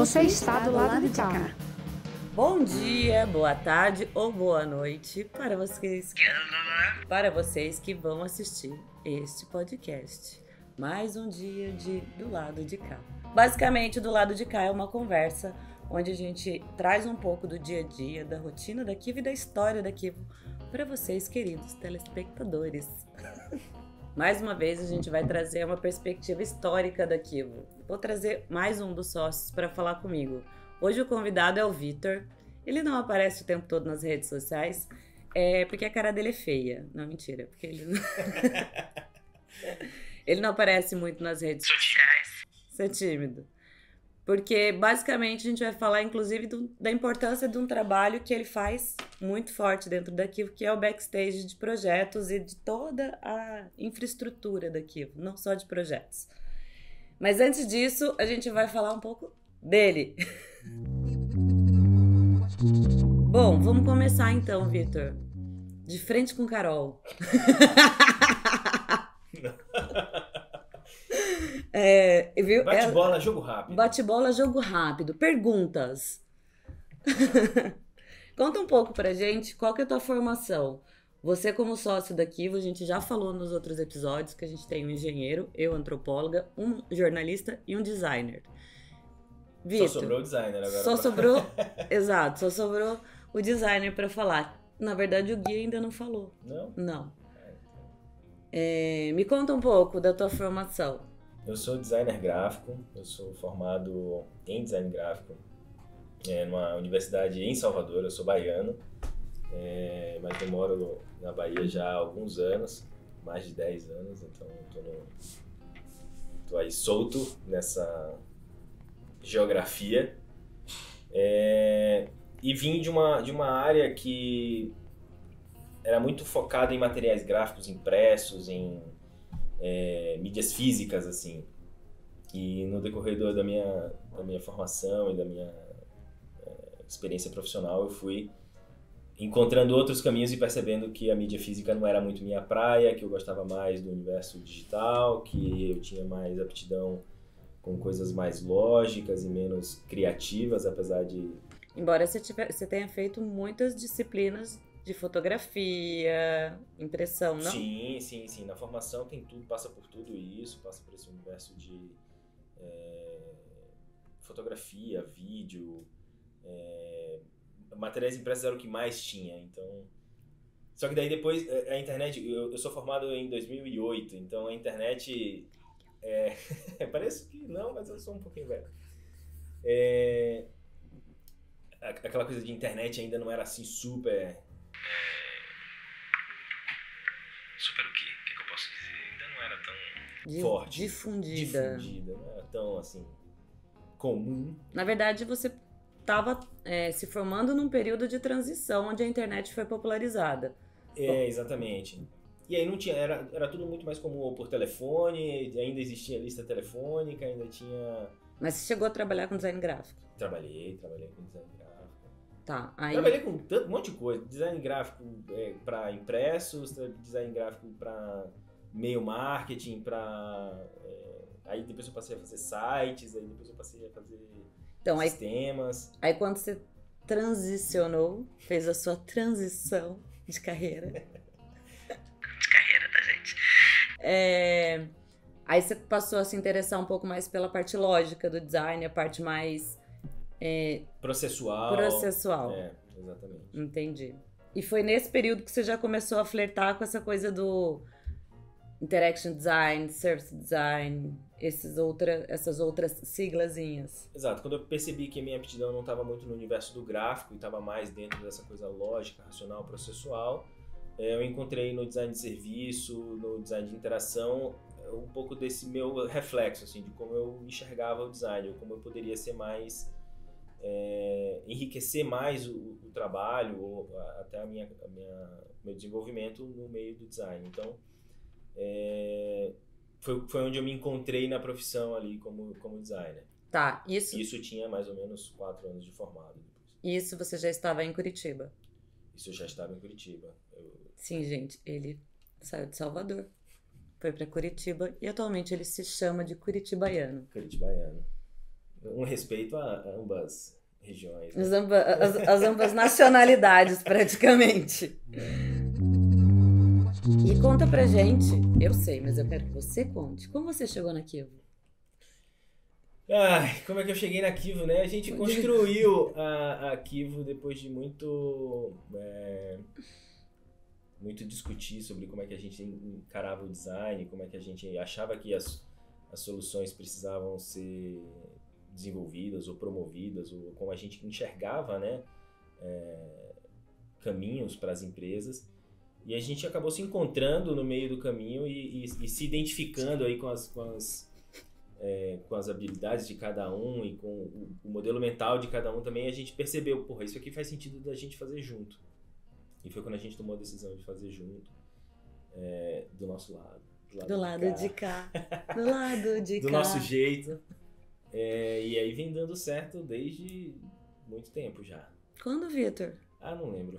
Você está do lado de cá. Bom dia, boa tarde ou boa noite para vocês que vão assistir este podcast. Mais um dia do lado de cá. Basicamente, do lado de cá é uma conversa onde a gente traz um pouco do dia a dia, da rotina da Kivo e da história da Kivo para vocês, queridos telespectadores. Mais uma vez, a gente vai trazer uma perspectiva histórica da Kivo. Vou trazer mais um dos sócios para falar comigo. Hoje o convidado é o Vitor. Ele não aparece o tempo todo nas redes sociais, porque a cara dele é feia. Não, mentira, porque ele não... Ele não aparece muito nas redes sociais. Você é tímido. Porque, basicamente, a gente vai falar, inclusive, da importância de um trabalho que ele faz muito forte dentro da Kivo, que é o backstage de projetos e de toda a infraestrutura da Kivo, não só de projetos. Mas, antes disso, a gente vai falar um pouco dele. Bom, vamos começar, então, Vitor. De frente com Carol. Viu? Bate-bola, jogo rápido. Bate-bola, jogo rápido. Perguntas. Conta um pouco pra gente qual que é a tua formação. Você como sócio da Kivo, a gente já falou nos outros episódios que a gente tem um engenheiro, eu antropóloga, um jornalista e um designer. Vitor, só sobrou o designer agora. Exato, só sobrou o designer pra falar. Na verdade, o Gui ainda não falou. Não? Me conta um pouco da tua formação. Eu sou designer gráfico, eu sou formado em design gráfico numa universidade em Salvador, eu sou baiano, mas eu moro na Bahia já há alguns anos, mais de 10 anos, então tô aí solto nessa geografia. E vim de uma área que era muito focada em materiais gráficos impressos, em mídias físicas, assim. E no decorrer da minha formação e da minha experiência profissional, eu fui encontrando outros caminhos e percebendo que a mídia física não era muito minha praia, que eu gostava mais do universo digital, que eu tinha mais aptidão com coisas mais lógicas e menos criativas, apesar de... Embora você tenha feito muitas disciplinas de fotografia, impressão, não? Sim. Na formação tem tudo, passa por tudo isso, passa por esse universo de fotografia, vídeo, materiais impressos era o que mais tinha, então... Só que daí depois, a internet, eu sou formado em 2008, então a internet... Parece que não, mas eu sou um pouquinho velho. Aquela coisa de internet ainda não era assim super... Super o quê? O que eu posso dizer? Ainda não era tão forte. Difundida. Não era tão, assim, comum. Na verdade, você estava se formando num período de transição, onde a internet foi popularizada. Exatamente. E aí não tinha, era tudo muito mais comum por telefone, ainda existia lista telefônica, ainda tinha... Mas você chegou a trabalhar com design gráfico? Trabalhei com design gráfico. Tá, aí... Trabalhei com um monte de coisa, design gráfico para impressos, design gráfico para e-mail marketing, aí depois eu passei a fazer sites, aí depois eu passei a fazer sistemas. Aí quando você transicionou, fez a sua transição de carreira... de carreira, tá, gente? Aí você passou a se interessar um pouco mais pela parte lógica do design, a parte mais... Processual. Exatamente. Entendi. E foi nesse período que você já começou a flertar com essa coisa do interaction design, service design, essas outras siglazinhas. Exato. Quando eu percebi que a minha aptidão não estava muito no universo do gráfico e estava mais dentro dessa coisa lógica, racional, processual, eu encontrei no design de serviço, no design de interação, um pouco desse meu reflexo, assim, de como eu enxergava o design, ou como eu poderia ser mais... enriquecer mais o trabalho ou até meu desenvolvimento no meio do design. Então, foi onde eu me encontrei na profissão ali como designer. Tá, Isso tinha mais ou menos 4 anos de formado. Isso você já estava em Curitiba? Isso eu já estava em Curitiba. Sim, gente, ele saiu de Salvador, foi para Curitiba e atualmente ele se chama de Curitibaiano. Curitibaiano. Um respeito a ambas regiões. Né? As ambas nacionalidades, praticamente. E conta pra gente, eu sei, mas eu quero que você conte, como você chegou na Kivo? Ai, como é que eu cheguei na Kivo, né? A gente construiu a Kivo depois de muito discutir sobre como é que a gente encarava o design, como é que a gente achava que as soluções precisavam ser desenvolvidas ou promovidas, ou como a gente enxergava, né, caminhos para as empresas. E a gente acabou se encontrando no meio do caminho e se identificando aí com as habilidades de cada um e com o modelo mental de cada um também. A gente percebeu, porra, isso aqui faz sentido da gente fazer junto. E foi quando a gente tomou a decisão de fazer junto, do nosso lado. Do lado de cá. Do lado de cá. Do nosso jeito. E aí vem dando certo desde muito tempo já. Quando, Vitor? Ah, não lembro.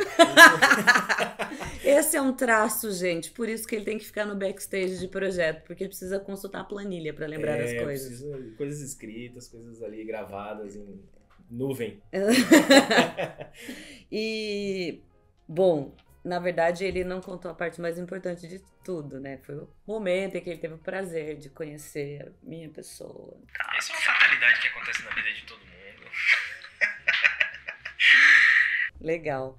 Esse é um traço, gente. Por isso que ele tem que ficar no backstage de projeto. Porque ele precisa consultar a planilha para lembrar das coisas. Precisa, coisas escritas, coisas ali gravadas em nuvem. E, bom, na verdade ele não contou a parte mais importante de tudo, né? Foi o momento em que ele teve o prazer de conhecer a minha pessoa. Isso é uma fatalidade que acontece na vida de todo mundo. Legal.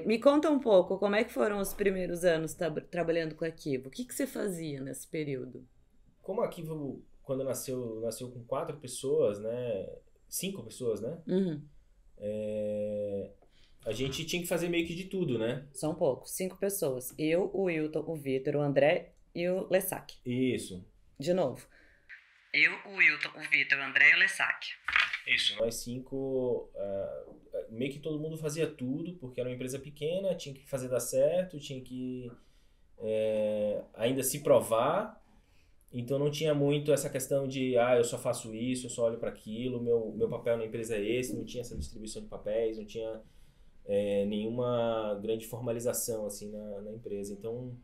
Me conta um pouco, como é que foram os primeiros anos trabalhando com a Kivo? O que você fazia nesse período? Como a Kivo, quando nasceu com 4 pessoas, né? 5 pessoas, né? Uhum. A gente tinha que fazer meio que de tudo, né? São poucos, 5 pessoas. Eu, o Wilton, o Vitor, o André e o Lessac. Isso. De novo. Eu, o Wilton, o Vitor, o André e o Lessac. Isso. Nós 5, meio que todo mundo fazia tudo, porque era uma empresa pequena, tinha que fazer dar certo, tinha que ainda se provar. Então não tinha muito essa questão de eu só faço isso, eu só olho para aquilo, meu papel na empresa é esse, não tinha essa distribuição de papéis, não tinha nenhuma grande formalização assim na empresa. Então,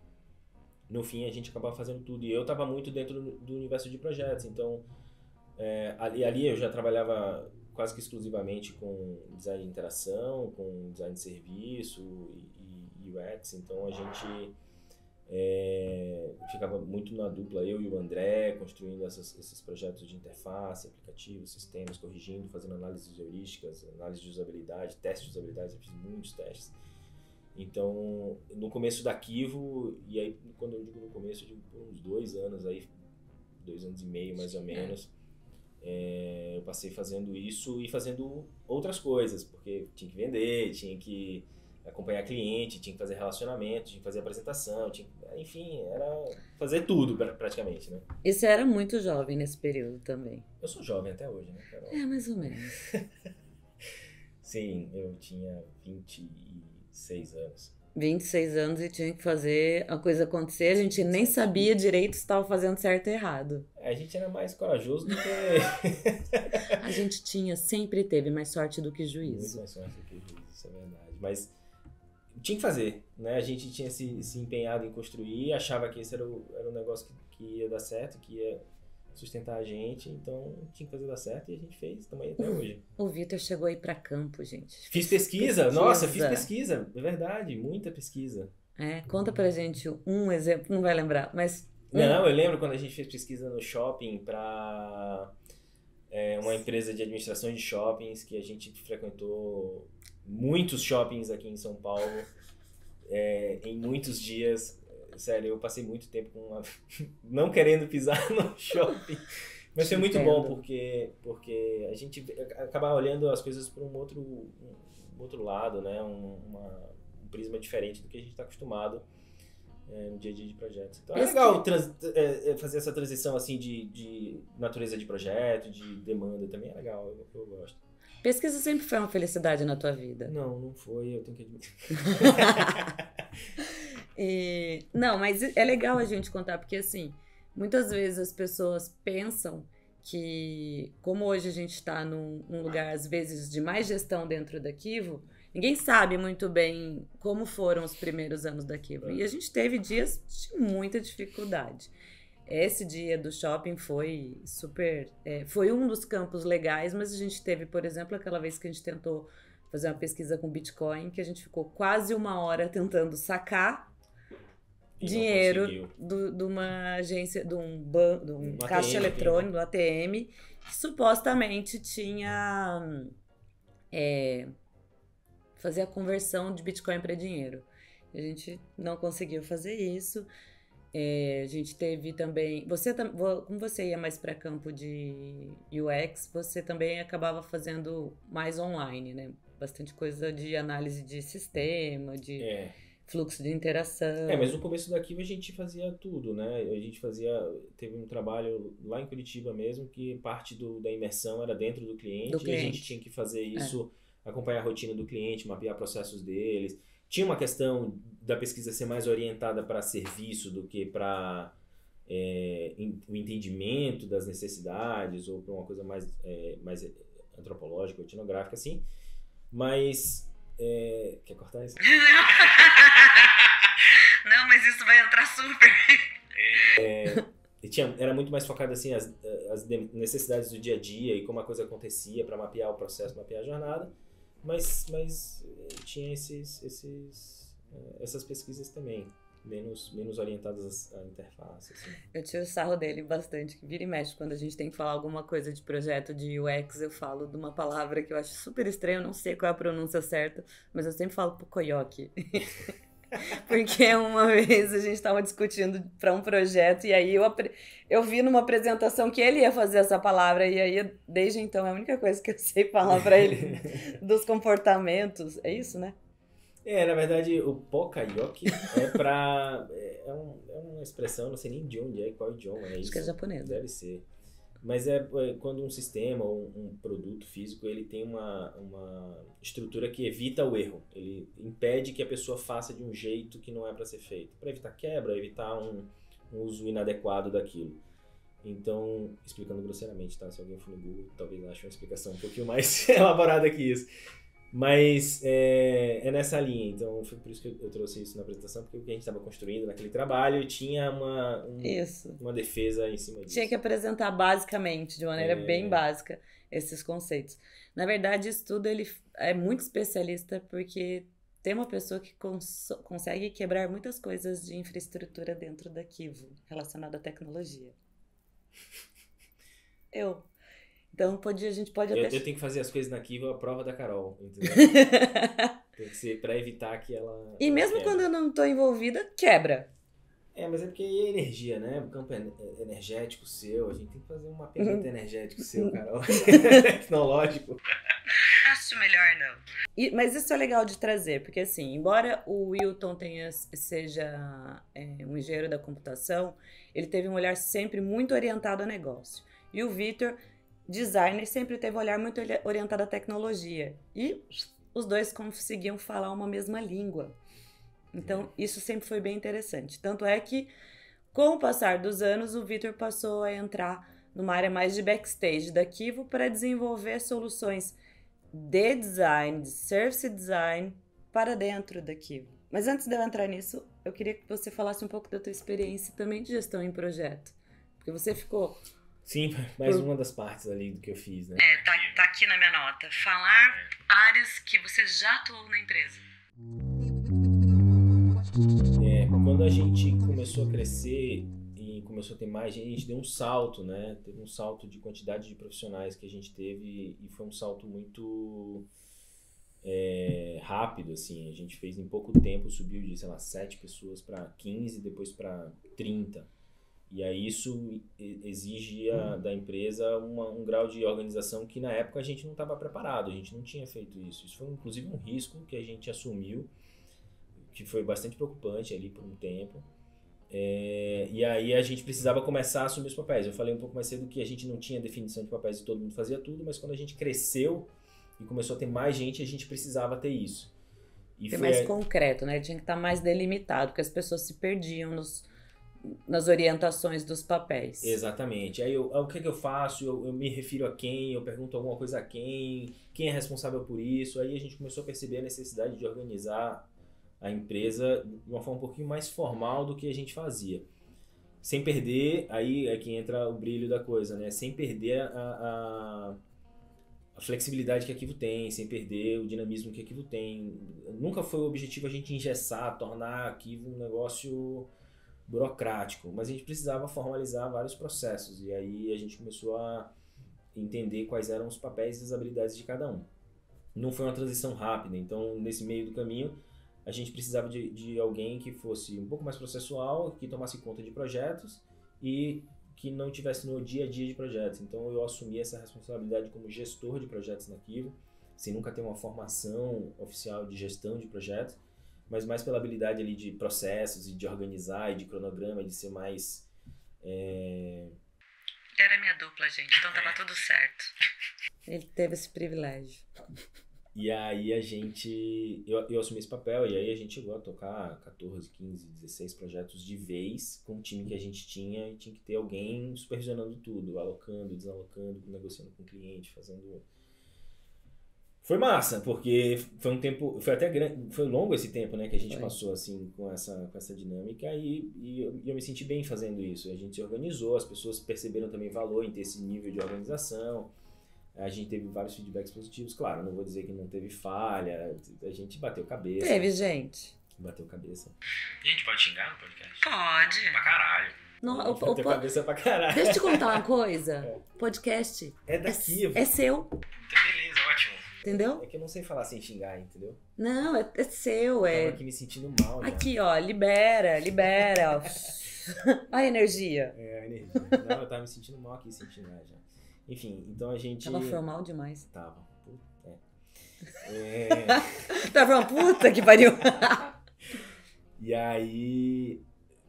no fim, a gente acabava fazendo tudo. E eu estava muito dentro do universo de projetos. Então, ali eu já trabalhava quase que exclusivamente com design de interação, com design de serviço e UX. Então, a gente ficava muito na dupla, eu e o André, construindo esses projetos de interface, aplicativos, sistemas, corrigindo, fazendo análises heurísticas, análise de usabilidade, testes de usabilidade. Eu fiz muitos testes. Então, no começo da Kivo, e aí quando eu digo no começo, eu digo por uns 2 anos, 2 anos e meio mais ou menos, eu passei fazendo isso e fazendo outras coisas, porque tinha que vender, tinha que acompanhar cliente, tinha que fazer relacionamento, tinha que fazer apresentação, enfim, era fazer tudo praticamente, né? E você era muito jovem nesse período também? Eu sou jovem até hoje, né, Carol? Mais ou menos. Sim, eu tinha 26 anos. 26 anos e tinha que fazer a coisa acontecer, a gente nem sabia direito se estava fazendo certo ou errado. A gente era mais corajoso do que... A gente sempre teve mais sorte do que juízo. Muito mais sorte do que juízo, isso é verdade. Mas tinha que fazer, né? A gente tinha se empenhado em construir, achava que esse era um negócio que ia dar certo, que ia sustentar a gente, então tinha que fazer dar certo e a gente fez também até hoje. O Vitor chegou aí pra campo, gente. Fiz pesquisa. Nossa, fiz pesquisa, é verdade, muita pesquisa. Conta pra gente um exemplo, não vai lembrar, mas... Não, eu lembro quando a gente fez pesquisa no shopping pra uma empresa de administração de shoppings, que a gente frequentou muitos shoppings aqui em São Paulo, em muitos dias. Sério, eu passei muito tempo não querendo pisar no shopping. Mas foi muito bom, porque a gente acaba olhando as coisas por um outro lado, né? Um prisma diferente do que a gente está acostumado no dia a dia de projetos. Então é legal fazer essa transição assim de natureza de projeto, de demanda, também é legal, eu gosto. Pesquisa sempre foi uma felicidade na tua vida? Não foi, eu tenho que admitir. Não, mas é legal a gente contar, porque assim, muitas vezes as pessoas pensam que, como hoje a gente está num lugar, às vezes, de mais gestão dentro da Kivo, ninguém sabe muito bem como foram os primeiros anos da Kivo. E a gente teve dias de muita dificuldade. Esse dia do shopping foi super... foi um dos campos legais, mas a gente teve, por exemplo, aquela vez que a gente tentou fazer uma pesquisa com Bitcoin, que a gente ficou quase 1 hora tentando sacar dinheiro de uma agência, de um caixa eletrônico, do ATM, que supostamente tinha... fazer a conversão de Bitcoin para dinheiro. A gente não conseguiu fazer isso. A gente teve também... como você ia mais para campo de UX, você também acabava fazendo mais online, né? Bastante coisa de análise de sistema, de fluxo de interação. Mas no começo da Kiva a gente fazia tudo, né? A gente teve um trabalho lá em Curitiba mesmo, que parte da imersão era dentro do cliente. E a gente tinha que fazer isso, acompanhar a rotina do cliente, mapear processos deles. Tinha uma questão da pesquisa ser mais orientada para serviço do que para o entendimento das necessidades ou para uma coisa mais antropológica, etnográfica, assim. Mas... quer cortar isso? Não, mas isso vai entrar super. Era muito mais focado assim, as necessidades do dia a dia e como a coisa acontecia para mapear o processo, mapear a jornada. Mas tinha essas pesquisas também, menos orientadas à interface. Assim. Eu tiro o sarro dele bastante, que vira e mexe quando a gente tem que falar alguma coisa de projeto de UX, eu falo de uma palavra que eu acho super estranha, eu não sei qual é a pronúncia certa, mas eu sempre falo Pukoyoki. Porque uma vez a gente estava discutindo para um projeto e aí eu vi numa apresentação que ele ia fazer essa palavra e aí desde então é a única coisa que eu sei falar para ele dos comportamentos. É isso, né? Na verdade o Pukoyoki é uma expressão, não sei nem de onde qual idioma é isso. Acho que é japonês. Deve ser. Mas quando um sistema ou um produto físico ele tem uma estrutura que evita o erro. Ele impede que a pessoa faça de um jeito que não é para ser feito. Para evitar quebra, evitar um uso inadequado daquilo. Então, explicando grosseiramente, tá? Se alguém for no Google, talvez ache uma explicação um pouquinho mais elaborada que isso. Mas é nessa linha, então foi por isso que eu trouxe isso na apresentação, porque o que a gente estava construindo naquele trabalho tinha uma defesa em cima disso. Tinha que apresentar basicamente, de maneira bem básica, esses conceitos. Na verdade, isso tudo ele é muito especialista, porque tem uma pessoa que consegue quebrar muitas coisas de infraestrutura dentro da Kivo, relacionada à tecnologia. Então a gente pode até... Eu tenho que fazer as coisas na Kiva à prova da Carol, entendeu? Tem que ser pra evitar que ela... E mesmo quebra. Quando eu não tô envolvida, quebra. Mas é porque é energia, né? O campo energético seu, a gente tem que fazer um mapeamento energético seu, Carol. Tecnológico. Acho melhor não. Mas isso é legal de trazer, porque assim, embora o Wilton seja um engenheiro da computação, ele teve um olhar sempre muito orientado a negócio. E o Vitor, designer, sempre teve um olhar muito orientado à tecnologia. E os dois conseguiam falar uma mesma língua. Então, isso sempre foi bem interessante. Tanto é que, com o passar dos anos, o Vitor passou a entrar numa área mais de backstage da Kivo para desenvolver soluções de design, de service design, para dentro da Kivo. Mas antes de eu entrar nisso, eu queria que você falasse um pouco da tua experiência também de gestão em projeto. Porque você ficou... Sim, mais uma das partes ali do que eu fiz, né? Tá aqui na minha nota. Falar áreas que você já atuou na empresa. Quando a gente começou a crescer e começou a ter mais gente, a gente deu um salto, né? Teve um salto de quantidade de profissionais que a gente teve e foi um salto muito rápido, assim. A gente fez em pouco tempo, subiu de, 7 pessoas para 15, depois para 30. E aí isso exigia da empresa um grau de organização que na época a gente não estava preparado, a gente não tinha feito isso. Isso foi inclusive um risco que a gente assumiu, que foi bastante preocupante ali por um tempo. E aí a gente precisava começar a assumir os papéis. Eu falei um pouco mais cedo que a gente não tinha definição de papéis e todo mundo fazia tudo, mas quando a gente cresceu e começou a ter mais gente, a gente precisava ter isso. E foi mais concreto, né? Tinha que estar mais delimitado, porque as pessoas se perdiam nas orientações dos papéis. Exatamente. Aí o que eu faço? Eu me refiro a quem? Eu pergunto alguma coisa a quem? Quem é responsável por isso? Aí a gente começou a perceber a necessidade de organizar a empresa de uma forma um pouquinho mais formal do que a gente fazia. sem perder, aí é que entra o brilho da coisa, né? Sem perder a flexibilidade que Arquivo tem, sem perder o dinamismo que Arquivo tem. Nunca foi o objetivo a gente engessar, tornar Arquivo um negócio burocrático, mas a gente precisava formalizar vários processos, e aí a gente começou a entender quais eram os papéis e as habilidades de cada um. Não foi uma transição rápida, então nesse meio do caminho a gente precisava de alguém que fosse um pouco mais processual, que tomasse conta de projetos e que não tivesse no dia a dia de projetos. Então eu assumi essa responsabilidade como gestor de projetos na Arquivo, sem nunca ter uma formação oficial de gestão de projetos, mas mais pela habilidade ali de processos e de organizar e de cronograma, de ser mais... Era minha dupla, gente, então tava tudo certo. Ele teve esse privilégio. E aí eu assumi esse papel, e aí a gente chegou a tocar 14, 15, 16 projetos de vez com o time que a gente tinha, e tinha que ter alguém supervisionando tudo, alocando, desalocando, negociando com o cliente, fazendo... Foi massa, porque foi um tempo, foi até grande, foi longo esse tempo, né, que a gente passou assim com essa dinâmica, e eu me senti bem fazendo isso. A gente se organizou, as pessoas perceberam também valor em ter esse nível de organização. A gente teve vários feedbacks positivos, claro, não vou dizer que não teve falha, a gente bateu cabeça. Teve, gente. Bateu cabeça. E a gente pode xingar no podcast? Pode. Pra caralho. Bateu cabeça pra caralho. Deixa eu te contar uma coisa. Podcast É daqui. é seu, Então, beleza, ótimo. entendeu? É que eu não sei falar sem xingar, entendeu? Não, é seu, Eu tava aqui me sentindo mal já. Aqui, ó, libera, ó. A energia. É, a energia. Não, eu tava me sentindo mal aqui sem xingar já. Enfim, então a gente... Tava formal demais. Tava. Puta, Tava uma puta que pariu. E aí...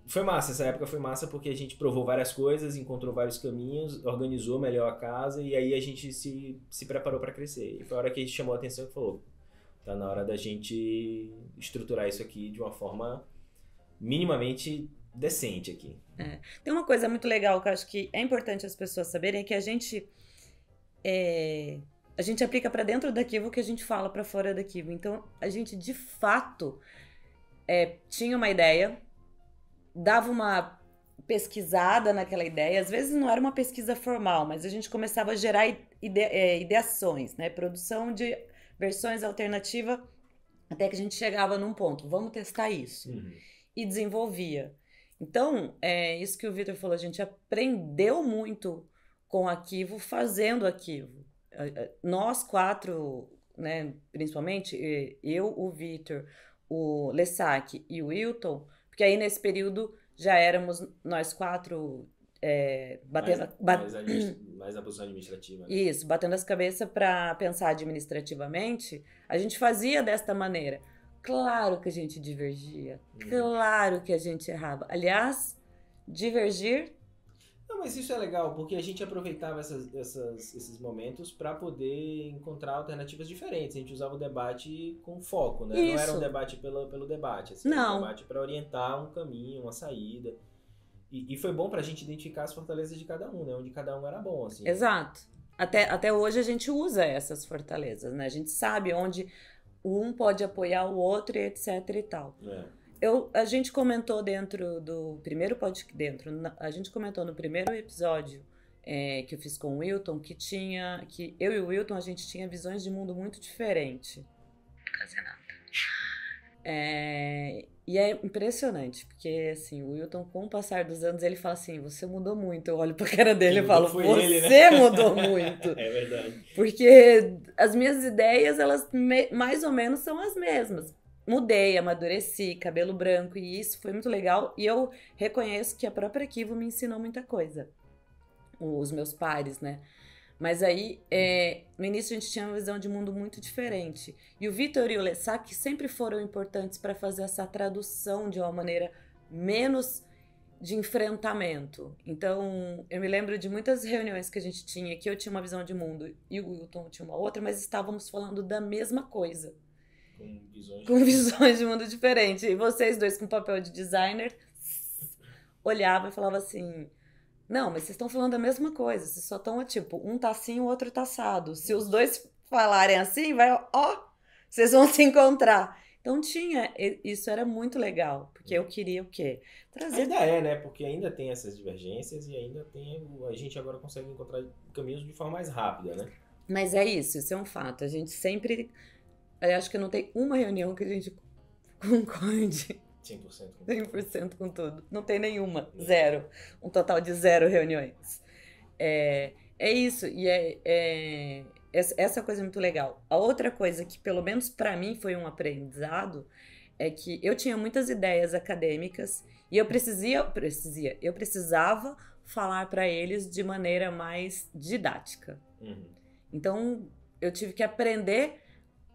Foi massa, essa época foi massa porque a gente provou várias coisas, encontrou vários caminhos, organizou melhor a casa, e aí a gente se preparou para crescer. E foi a hora que a gente chamou a atenção e falou, tá na hora da gente estruturar isso aqui de uma forma minimamente decente aqui. Tem uma coisa muito legal que eu acho que é importante as pessoas saberem, é que a gente aplica para dentro da Arquivo o que a gente fala para fora da Arquivo. Então, a gente, de fato, tinha uma ideia, dava uma pesquisada naquela ideia, às vezes não era uma pesquisa formal, mas a gente começava a gerar ideações, né? Produção de versões alternativas, até que a gente chegava num ponto, vamos testar isso. E desenvolvia. Então, isso que o Vitor falou, a gente aprendeu muito com o Arquivo, fazendo Arquivo. Nós quatro, né, principalmente, eu, o Vitor, o Lessac e o Wilton, porque aí nesse período já éramos nós quatro mais na posição administrativa. Né? Isso, batendo as cabeças para pensar administrativamente, a gente fazia desta maneira. Claro que a gente divergia, claro que a gente errava. Aliás, divergir... Não, mas isso é legal, porque a gente aproveitava esses momentos para poder encontrar alternativas diferentes. A gente usava o debate com foco, né? Isso. Não era um debate pelo debate, assim, Não. Era um debate para orientar um caminho, uma saída. E foi bom pra gente identificar as fortalezas de cada um, né? Onde cada um era bom, assim. Exato. Até hoje a gente usa essas fortalezas, né? A gente sabe onde um pode apoiar o outro, e etc e tal. A gente comentou dentro do primeiro podcast, a gente comentou no primeiro episódio que eu fiz com o Wilton, que eu e o Wilton, a gente tinha visões de mundo muito diferentes. Quase nada. E é impressionante, porque assim, o Wilton, com o passar dos anos, ele fala assim, você mudou muito. Eu olho pra cara dele e falo, você mudou muito. É verdade. Porque as minhas ideias, elas mais ou menos são as mesmas. Mudei, amadureci, cabelo branco, e isso foi muito legal. E eu reconheço que a própria Arquivo me ensinou muita coisa. Os meus pares, né? Mas aí, no início a gente tinha uma visão de mundo muito diferente. E o Vitor e o Lessac sempre foram importantes para fazer essa tradução de uma maneira menos de enfrentamento. Então, eu me lembro de muitas reuniões que a gente tinha, que eu tinha uma visão de mundo e o Wilton tinha uma outra, mas estávamos falando da mesma coisa. Com visões de mundo diferentes. E vocês dois, com papel de designer, olhavam e falavam assim... Não, mas vocês estão falando da mesma coisa. Vocês só estão, tipo, um tá assim, o outro tá assado. Se os dois falarem assim, vocês vão se encontrar. Então isso era muito legal, porque eu queria o quê? Trazer... Ainda é, né? Porque ainda tem essas divergências e ainda tem... A gente agora consegue encontrar caminhos de forma mais rápida, né? Mas é isso é um fato. A gente sempre... Eu acho que não tem uma reunião que a gente concorde 100% com tudo. Não tem nenhuma. Zero. Um total de 0 reuniões. É isso. E essa coisa é muito legal. A outra coisa que, pelo menos pra mim, foi um aprendizado é que eu tinha muitas ideias acadêmicas e eu precisava falar pra eles de maneira mais didática. Então, eu tive que aprender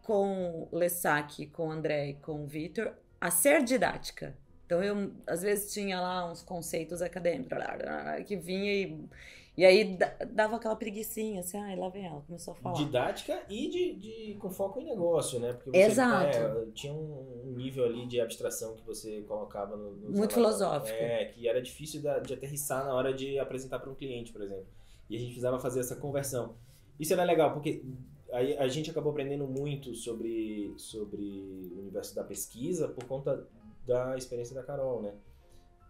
com o Lessac, com o André e com o Vitor a ser didática. Então, eu, às vezes, tinha lá uns conceitos acadêmicos que vinha e aí dava aquela preguicinha, assim, lá vem ela, começou a falar. Didática e com foco em negócio, né? Porque Exato. Tinha um nível ali de abstração que você colocava nos muito filosófico. Que era difícil de aterrissar na hora de apresentar para um cliente, por exemplo. E a gente precisava fazer essa conversão. Isso era legal, porque aí a gente acabou aprendendo muito sobre o universo da pesquisa por conta da experiência da Carol, né?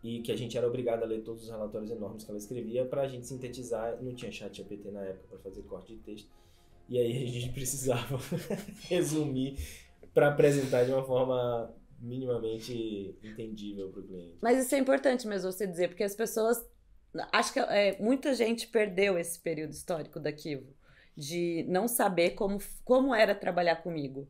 E que a gente era obrigado a ler todos os relatórios enormes que ela escrevia para a gente sintetizar. Não tinha chat GPT na época para fazer corte de texto. E aí a gente precisava resumir para apresentar de uma forma minimamente entendível para o cliente. Mas isso é importante mesmo você dizer, porque as pessoas... Acho que muita gente perdeu esse período histórico da Kivo, de não saber como era trabalhar comigo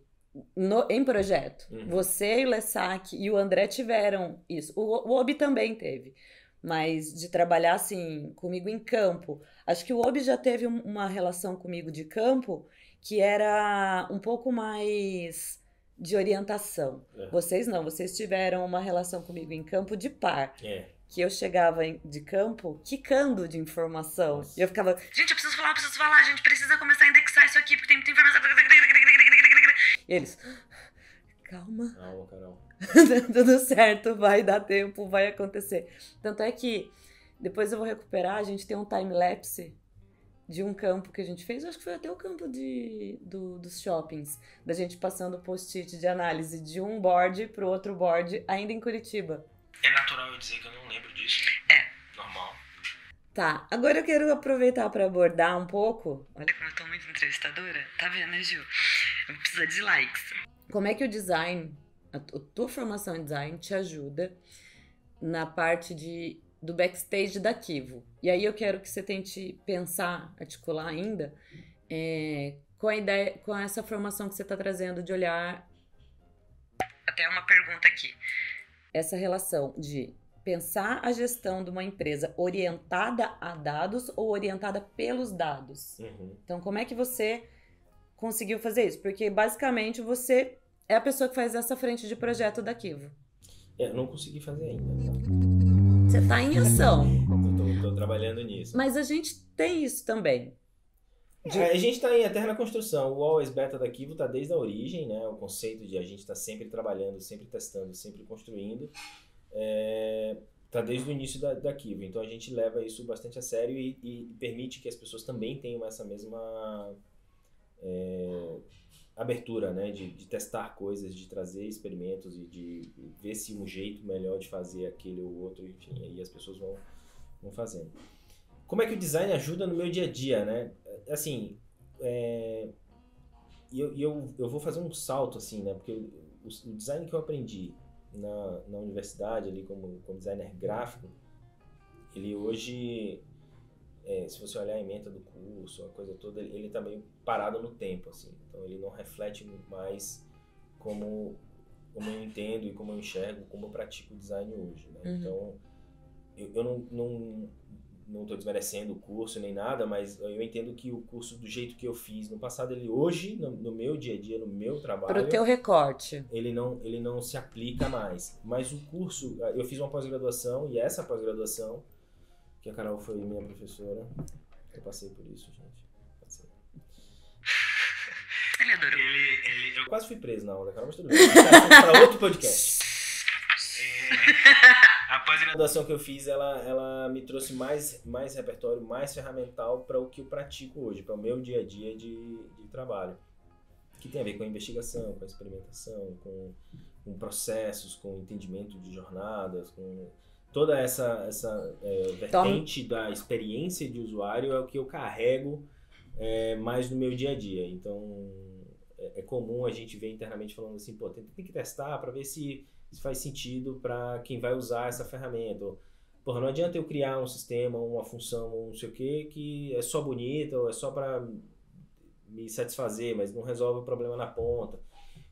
em projeto. Você e o Lessac e o André tiveram isso. O Obi também teve. Mas de trabalhar assim comigo em campo. Acho que o Obi já teve uma relação comigo de campo que era um pouco mais de orientação. Vocês não, vocês tiveram uma relação comigo em campo de par. Que eu chegava de campo quicando de informação. Nossa. E eu ficava, gente, eu preciso falar, a gente precisa começar a indexar isso aqui, porque tem muita informação. E eles, calma, Carol. tudo certo, vai dar tempo, vai acontecer. Tanto é que depois eu vou recuperar, a gente tem um time-lapse de um campo que a gente fez, acho que foi até o campo dos shoppings, da gente passando post-it de análise de um board pro outro board, ainda em Curitiba. É natural eu dizer que eu não lembro disso. Normal. Tá, agora eu quero aproveitar para abordar um pouco. Olha como eu tô muito entrevistadora. Tá vendo, né, Gil? Eu vou precisar de likes. Como é que o design, a tua formação em design te ajuda na parte do backstage da Kivo? E aí eu quero que você tente pensar, articular ainda, com a ideia, com essa formação que você tá trazendo de olhar. Até uma pergunta aqui. Essa relação de pensar a gestão de uma empresa orientada a dados ou orientada pelos dados. Então, como é que você conseguiu fazer isso? Porque, basicamente, você é a pessoa que faz essa frente de projeto da Kivo. Eu não consegui fazer ainda. Você tá em ação. Tô trabalhando nisso. Mas a gente tem isso também. A gente está em eterna construção. O Always Beta da Kivo está desde a origem, né? O conceito de a gente estar sempre trabalhando, sempre testando, sempre construindo, está desde o início da Kivo. Então a gente leva isso bastante a sério e permite que as pessoas também tenham essa mesma abertura, né? De testar coisas, de trazer experimentos e de ver se um jeito melhor de fazer aquele ou outro, enfim, aí as pessoas vão fazendo. Como é que o design ajuda no meu dia a dia, né? Assim, eu vou fazer um salto, assim, né? Porque o design que eu aprendi na universidade, ali como designer gráfico, ele hoje, se você olhar a ementa do curso, a coisa toda, ele tá meio parado no tempo, assim. Então, ele não reflete mais como eu entendo e como eu enxergo, como eu pratico o design hoje, né? Então, eu não estou desmerecendo o curso nem nada, mas eu entendo que o curso, do jeito que eu fiz no passado, ele hoje, no meu dia a dia, no meu trabalho... Para o teu recorte. Ele não se aplica mais. Mas o curso, eu fiz uma pós-graduação, e essa pós-graduação, que a Carol foi minha professora, eu passei por isso, gente. Ele adorou. Eu quase fui preso na aula da Carol, mas tudo bem. Para outro podcast. A pós-graduação que eu fiz, ela me trouxe mais repertório, mais ferramental para o que eu pratico hoje, para o meu dia a dia de trabalho. que tem a ver com a investigação, com a experimentação, com processos, com entendimento de jornadas, com toda essa vertente da experiência de usuário é o que eu carrego mais no meu dia a dia. Então, é comum a gente ver internamente falando assim, pô, tem que testar para ver se faz sentido para quem vai usar essa ferramenta. Porra, não adianta eu criar um sistema, uma função, não sei o que é só bonita ou é só para me satisfazer, mas não resolve o problema na ponta.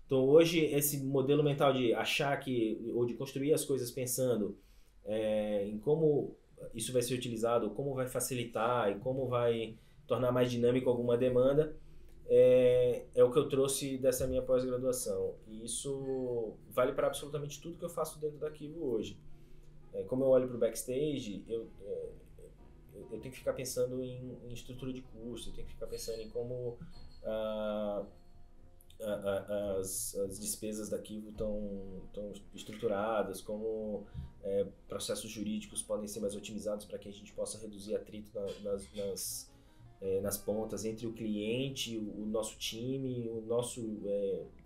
Então, hoje, esse modelo mental de achar ou de construir as coisas pensando em como isso vai ser utilizado, como vai facilitar e como vai tornar mais dinâmico alguma demanda, é o que eu trouxe dessa minha pós-graduação. E isso vale para absolutamente tudo que eu faço dentro da Kivo hoje. Como eu olho para o backstage, eu tenho que ficar pensando em estrutura de custo, eu tenho que ficar pensando em como as despesas da Kivo estão estruturadas, como processos jurídicos podem ser mais otimizados para que a gente possa reduzir atrito nas pontas entre o cliente, o nosso time,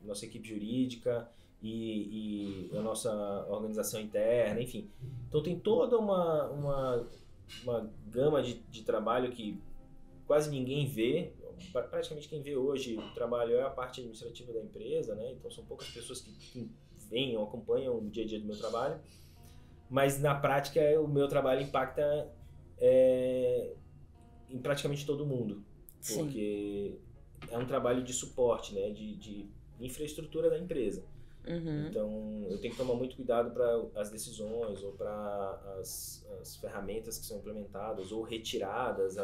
nossa equipe jurídica e a nossa organização interna, enfim. Então tem toda uma gama de trabalho que quase ninguém vê. Praticamente quem vê hoje o trabalho é a parte administrativa da empresa, né? Então são poucas pessoas que vêm ou acompanham o dia a dia do meu trabalho, mas na prática o meu trabalho impacta em praticamente todo mundo. Sim. Porque é um trabalho de suporte, né? De infraestrutura da empresa. Uhum. Então eu tenho que tomar muito cuidado para as decisões ou para as ferramentas que são implementadas ou retiradas,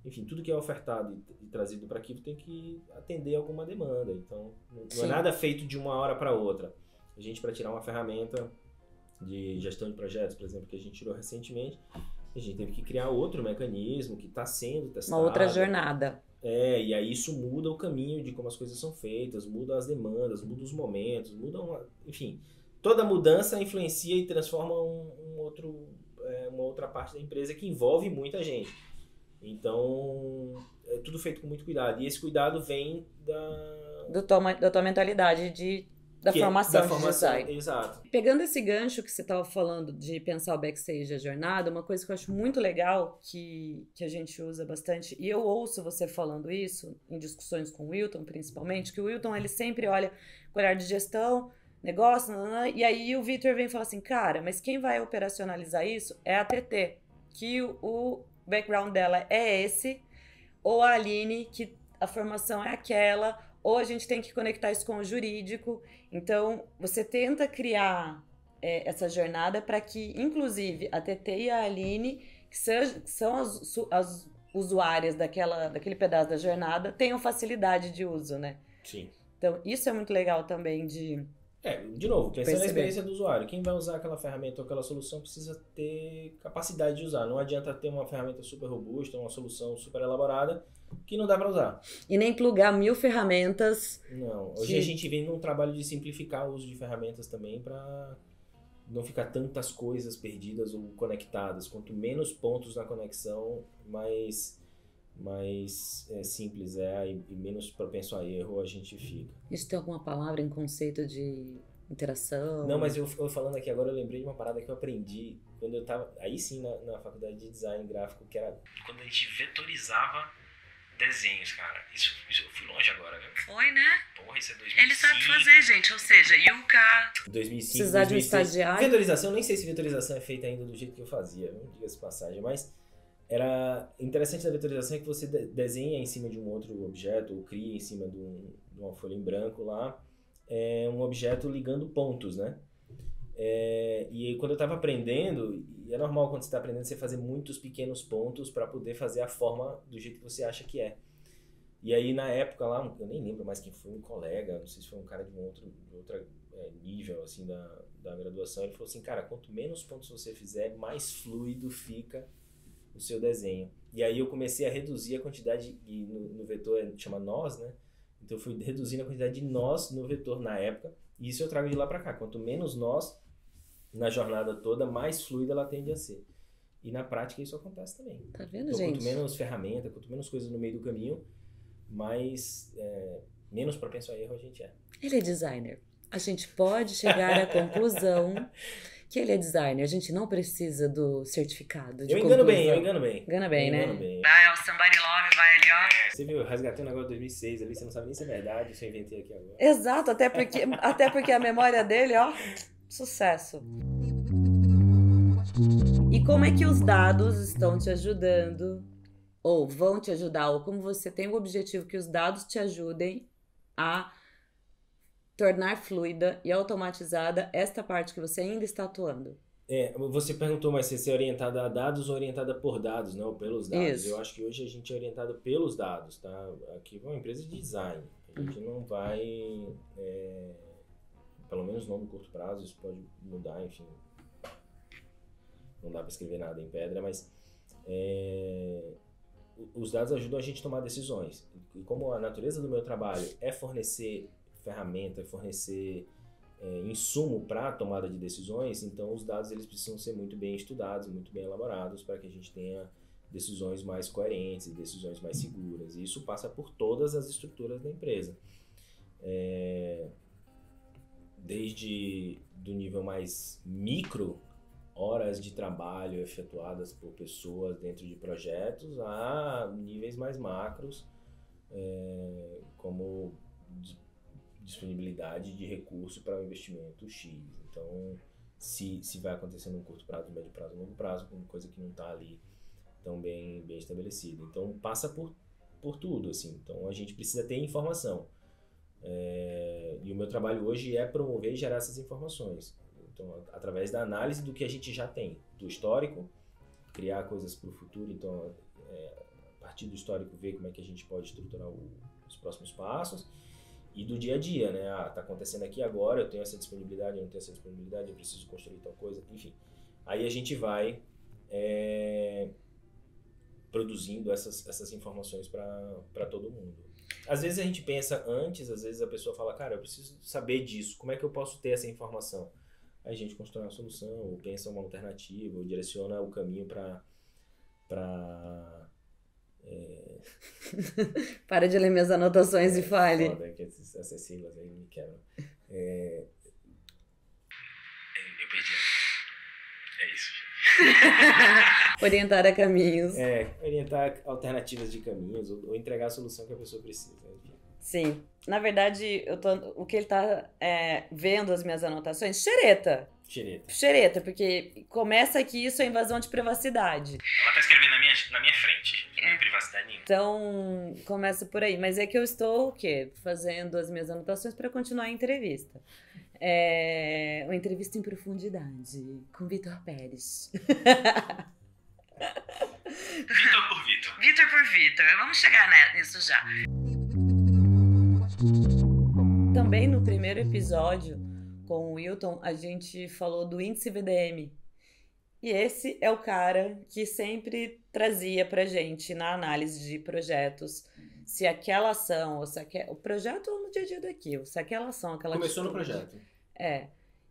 enfim, tudo que é ofertado e trazido para aqui tem que atender alguma demanda. Então não é nada feito de uma hora para outra. A gente, para tirar uma ferramenta de gestão de projetos, por exemplo, que a gente tirou recentemente, a gente teve que criar outro mecanismo que está sendo testado. Uma outra jornada. E aí isso muda o caminho de como as coisas são feitas, muda as demandas, muda os momentos, enfim, toda mudança influencia e transforma uma outra parte da empresa que envolve muita gente. Então, é tudo feito com muito cuidado. E esse cuidado vem da tua mentalidade da formação de design. Exato. Pegando esse gancho que você estava falando de pensar o backstage, a jornada, uma coisa que eu acho muito legal, que a gente usa bastante, e eu ouço você falando isso em discussões com o Wilton, principalmente, que o Wilton, ele sempre olha com olhar de gestão, negócio, e aí o Victor vem e fala assim, cara, mas quem vai operacionalizar isso é a TT, que o background dela é esse, ou a Aline, que a formação é aquela, ou a gente tem que conectar isso com o jurídico. Então, você tenta criar essa jornada para que, inclusive, a TT e a Aline, que são as usuárias daquele pedaço da jornada, tenham facilidade de uso, né? Sim. Então, isso é muito legal também de novo, pensando na experiência do usuário. Quem vai usar aquela ferramenta ou aquela solução precisa ter capacidade de usar. Não adianta ter uma ferramenta super robusta, uma solução super elaborada, que não dá para usar. E nem plugar 1000 ferramentas. Não. Hoje a gente vem num trabalho de simplificar o uso de ferramentas também para não ficar tantas coisas perdidas ou conectadas. Quanto menos pontos na conexão, mais simples e menos propenso a erro a gente fica. Isso tem alguma palavra em conceito de interação? Não, mas eu falando aqui agora, eu lembrei de uma parada que eu aprendi quando eu tava, aí sim, na faculdade de design gráfico, que era... Quando a gente vetorizava desenhos, cara. Isso eu fui longe agora, viu? Foi, né? Porra, isso é 2005. Ele sabe fazer, gente, ou seja, Yuka... 2005, precisar de um estagiário. Vetorização, nem sei se vetorização é feita ainda do jeito que eu fazia, não diga-se de passagem, mas era interessante da vetorização é que você desenha em cima de um outro objeto, ou cria em cima de uma folha em branco lá, um objeto ligando pontos, né? E quando eu estava aprendendo, e é normal quando você está aprendendo você fazer muitos pequenos pontos para poder fazer a forma do jeito que você acha que é. E aí na época lá, eu nem lembro mais quem foi, um colega, não sei se foi um cara de outro nível assim da graduação, ele falou assim, cara, quanto menos pontos você fizer, mais fluido fica o seu desenho. E aí eu comecei a reduzir a quantidade, e no vetor chama nós, né? Então eu fui reduzindo a quantidade de nós no vetor na época, e isso eu trago de lá para cá. Quanto menos nós na jornada toda, mais fluida ela tende a ser. E na prática isso acontece também. Tá vendo, então, gente? quanto menos ferramenta, quanto menos coisa no meio do caminho, mais menos propenso a erro a gente é. Ele é designer. A gente pode chegar à conclusão que ele é designer. A gente não precisa do certificado de Eu engano conclusão. bem, eu engano bem. Engana bem, né? Vai, o Somebody Love, vai ali, ó. Você viu, eu resgatei um negócio de 2006 ali, você não sabe nem se é verdade, isso eu inventei aqui agora. Exato, até porque a memória dele, ó, sucesso. E como é que os dados estão te ajudando, ou vão te ajudar, ou como você tem o objetivo que os dados te ajudem a tornar fluida e automatizada esta parte que você ainda está atuando? Você perguntou, mas se é orientada a dados ou orientada por dados, não pelos dados. Isso. Eu acho que hoje a gente é orientado pelos dados, tá? Aqui é uma empresa de design. A gente não vai, pelo menos não no curto prazo, isso pode mudar, enfim. Não dá para escrever nada em pedra, mas os dados ajudam a gente a tomar decisões. E como a natureza do meu trabalho é fornecer ferramenta, é fornecer insumo para a tomada de decisões, então os dados eles precisam ser muito bem estudados, muito bem elaborados para que a gente tenha decisões mais coerentes, decisões mais seguras. E isso passa por todas as estruturas da empresa. Desde do nível mais micro, horas de trabalho efetuadas por pessoas dentro de projetos, a níveis mais macros, como disponibilidade de recurso para o investimento X. Então, se vai acontecer no curto prazo, médio prazo, longo prazo, com coisa que não está ali tão bem estabelecida. Então, passa por tudo, assim. Então, a gente precisa ter informação. E o meu trabalho hoje é promover e gerar essas informações. Então, através da análise do que a gente já tem, do histórico, criar coisas para o futuro. Então, a partir do histórico, ver como é que a gente pode estruturar os próximos passos. E do dia a dia, né? Tá acontecendo aqui agora, eu tenho essa disponibilidade, eu não tenho essa disponibilidade, eu preciso construir tal coisa, enfim. Aí a gente vai produzindo essas informações para todo mundo. Às vezes a gente pensa antes, às vezes a pessoa fala, cara, eu preciso saber disso, como é que eu posso ter essa informação? Aí a gente constrói uma solução, ou pensa uma alternativa, ou direciona o caminho para Para de ler minhas anotações e fale. Foda, que essas siglas aí me quebram. Eu perdi. É isso, gente. Orientar a caminhos. Orientar alternativas de caminhos, ou entregar a solução que a pessoa precisa. Enfim. Sim. Na verdade, o que ele tá vendo as minhas anotações, xereta, porque começa aqui, isso é invasão de privacidade. Ela tá escrevendo na minha frente, não tem privacidade nenhuma. Então, começa por aí. Mas é que eu estou, fazendo as minhas anotações para continuar a entrevista. Uma entrevista em profundidade com Vitor Pérez. Vitor por Vitor. Vitor por Vitor. Vamos chegar nisso já. Também no primeiro episódio com o Wilton, a gente falou do índice VDM. E esse é o cara que sempre trazia pra gente, na análise de projetos, se aquela ação, ou se o projeto no dia a dia daquilo, se aquela ação, aquela Começou no atitude, projeto.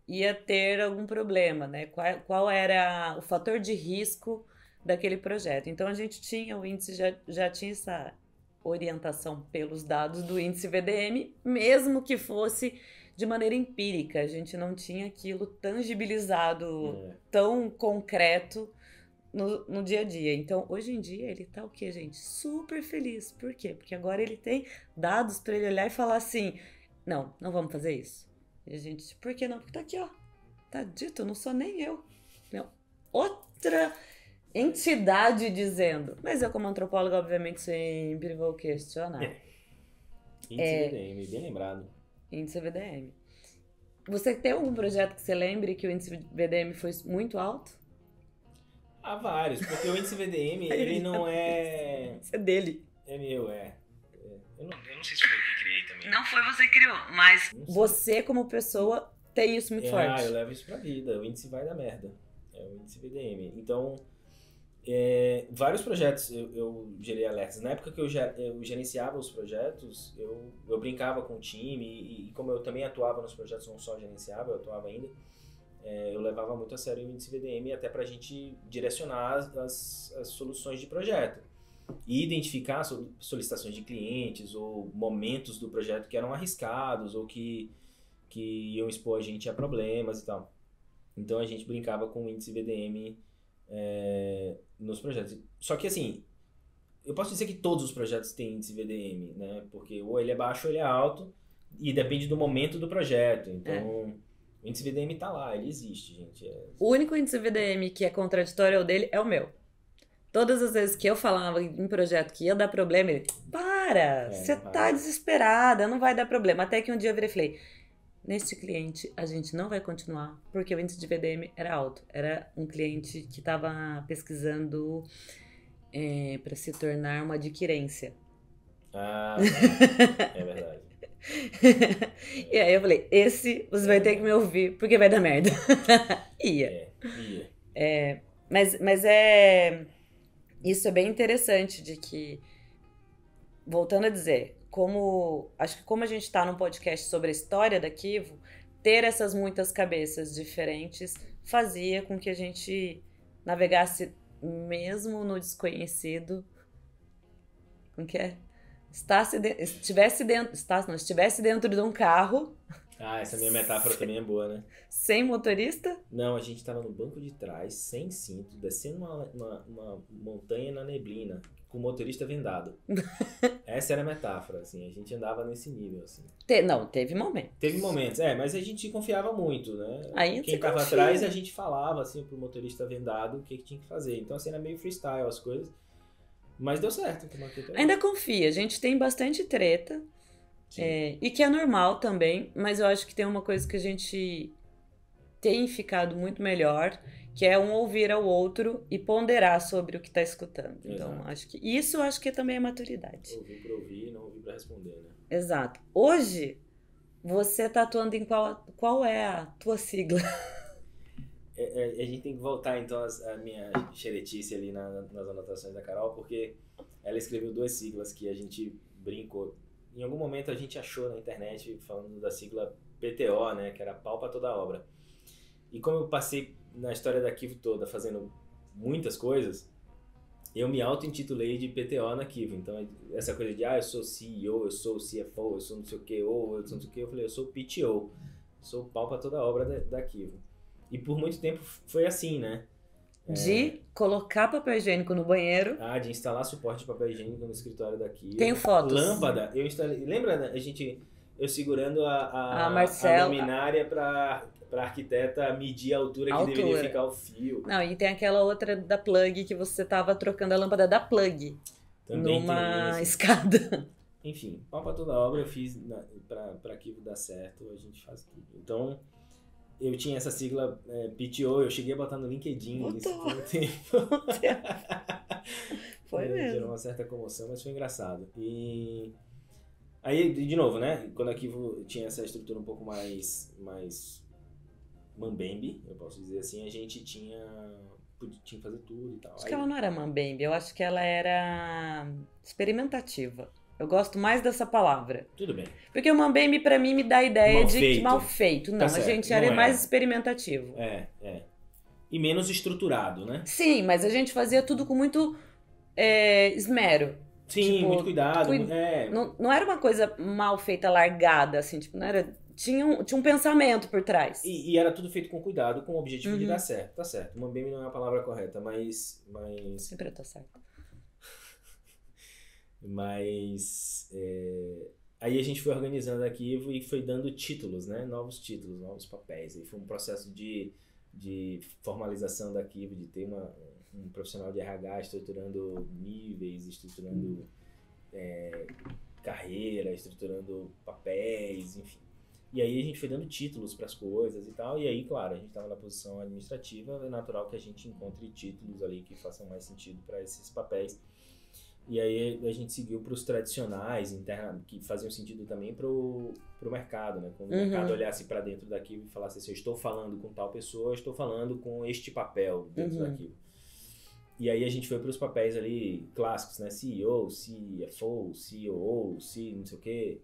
ia ter algum problema, né? Qual era o fator de risco daquele projeto. Então, a gente tinha, o índice já tinha essa orientação pelos dados do índice VDM, mesmo que fosse de maneira empírica. A gente não tinha aquilo tangibilizado, tão concreto no dia a dia. Então, hoje em dia, ele tá o quê, gente? Super feliz. Por quê? Porque agora ele tem dados para ele olhar e falar assim, não vamos fazer isso. E a gente, por que não? Porque tá aqui, ó. Tá dito, não sou nem eu. Não. Outra entidade dizendo. Mas eu, como antropóloga, obviamente, sempre vou questionar. Índice VDM, bem lembrado. Índice VDM. Você tem algum projeto que você lembre que o índice VDM foi muito alto? Há vários, porque o índice VDM, ele não é... Isso é dele. É meu, Eu não sei se foi eu que criei também. Não foi você que criou, mas Você, como pessoa, tem isso muito forte. Eu levo isso pra vida. O índice vai dar merda. É o índice VDM. Então, vários projetos eu gerei alertas. Na época que eu gerenciava os projetos, eu brincava com o time e como eu também atuava nos projetos, não só gerenciava, eu atuava ainda, eu levava muito a sério o índice VDM até pra gente direcionar as soluções de projeto. e identificar solicitações de clientes ou momentos do projeto que eram arriscados ou que iam expor a gente a problemas e tal. Então a gente brincava com o índice VDM nos projetos. Só que assim, eu posso dizer que todos os projetos têm índice VDM, né? Porque ou ele é baixo ou ele é alto e depende do momento do projeto. Então o índice VDM tá lá, ele existe, gente. O único índice VDM que é contraditório ao dele é o meu. Todas as vezes que eu falava em projeto que ia dar problema, ele, você tá desesperada, não vai dar problema. Até que um dia eu virei e falei, neste cliente a gente não vai continuar, porque o índice de VDM era alto. Era um cliente que estava pesquisando para se tornar uma adquirência. Ah, é verdade. E aí eu falei, esse você vai ter que me ouvir, porque vai dar merda. Ia. Mas isso é bem interessante de que, voltando a dizer, acho que como a gente está num podcast sobre a história da Kivo, ter essas muitas cabeças diferentes fazia com que a gente navegasse mesmo no desconhecido. Como que é? Estivesse dentro de um carro. Ah, essa minha metáfora também é boa, né? Sem motorista? Não, a gente tava no banco de trás, sem cinto, descendo uma montanha na neblina, com o motorista vendado. Essa era a metáfora, assim, a gente andava nesse nível, assim. Teve momentos. Teve momentos, mas a gente confiava muito, né? Aí quem tava atrás, a gente falava, assim, pro motorista vendado o que tinha que fazer. Então, assim, era meio freestyle as coisas. Mas deu certo. Ainda confia, a gente tem bastante treta. E que é normal também, mas eu acho que tem uma coisa que a gente tem ficado muito melhor, que é um ouvir ao outro e ponderar sobre o que está escutando. Então, acho que também é maturidade. Ouvir para ouvir e não ouvir para responder, né? Exato. Hoje, você está atuando em qual é a tua sigla? A gente tem que voltar, então, a minha xeretice ali nas anotações da Carol, porque ela escreveu 2 siglas que a gente brincou. Em algum momento a gente achou na internet falando da sigla PTO, né, que era pau pra toda obra. E como eu passei na história da Kivo toda fazendo muitas coisas, eu me auto-intitulei de PTO na Kivo. Então essa coisa de eu sou CEO, eu sou CFO, eu sou não sei o que, ou eu sou não sei o que, eu falei, eu sou PTO, sou pau pra toda obra da Kivo. E por muito tempo foi assim, né? De colocar papel higiênico no banheiro. De instalar suporte de papel higiênico no escritório daqui. Tenho fotos. Lâmpada. Eu instalei. Lembra, né? Eu segurando a luminária pra arquiteta medir a altura que deveria ficar o fio. Não, e tem aquela outra da plug que você tava trocando a lâmpada da plug. Também numa escada. Enfim, pau pra toda obra eu fiz pra aquilo dar certo, a gente faz tudo. Então, eu tinha essa sigla PTO, eu cheguei a botar no LinkedIn isso por um tempo. Foi mesmo. Gerou uma certa comoção, mas foi engraçado. E aí, de novo, né? Quando a Kivo tinha essa estrutura um pouco mais mambembe, eu posso dizer assim, a gente tinha que fazer tudo e tal. Acho que ela não era mambembe, eu acho que ela era experimentativa. Eu gosto mais dessa palavra. Tudo bem. Porque o mambembe pra mim me dá a ideia de que mal feito. Não, tá a gente era mais experimentativo. E menos estruturado, né? Sim, mas a gente fazia tudo com muito esmero. Sim, muito cuidado. Não era uma coisa mal feita, largada, assim, tipo, não era... Tinha um pensamento por trás. E era tudo feito com cuidado, com o objetivo de dar certo. Tá certo. Mambembe não é a palavra correta, mas... Sempre eu tô certo. Mas aí a gente foi organizando a Kivo e foi dando títulos, né? Novos títulos, novos papéis. E foi um processo de formalização da Kivo, de ter um profissional de RH estruturando níveis, estruturando carreira, estruturando papéis, enfim. E aí a gente foi dando títulos para as coisas e tal. E aí, claro, a gente estava na posição administrativa, é natural que a gente encontre títulos ali que façam mais sentido para esses papéis. E aí a gente seguiu para os tradicionais, que faziam sentido também para o mercado, né? Quando o mercado olhasse para dentro daquilo e falasse assim, eu estou falando com tal pessoa, eu estou falando com este papel dentro daquilo. E aí a gente foi para os papéis ali clássicos, né? CEO, CFO, COO, não sei o quê.